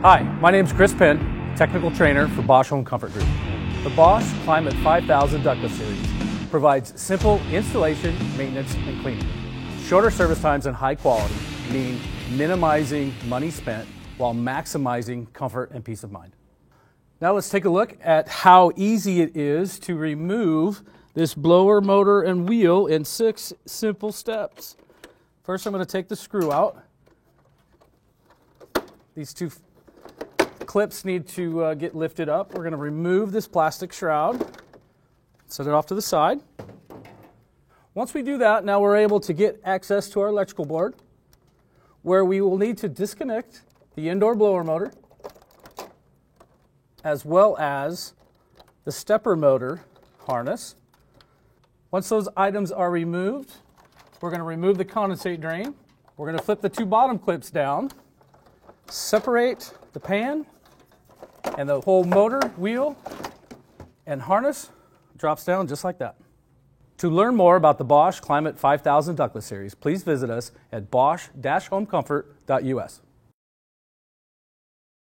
Hi, my name is Chris Penn, technical trainer for Bosch Home Comfort Group. The Bosch Climate 5000 ductless series provides simple installation, maintenance, and cleaning. Shorter service times and high quality mean minimizing money spent while maximizing comfort and peace of mind. Now let's take a look at how easy it is to remove this blower motor and wheel in 6 simple steps. First, I'm going to take the screw out. These 2 clips need to get lifted up. We're going to remove this plastic shroud, set it off to the side. Once we do that, now we're able to get access to our electrical board, where we will need to disconnect the indoor blower motor as well as the stepper motor harness. Once those items are removed, we're going to remove the condensate drain. We're going to flip the 2 bottom clips down, separate the pan, and the whole motor, wheel, and harness drops down just like that. To learn more about the Bosch Climate 5000 ductless series, please visit us at bosch-homecomfort.us.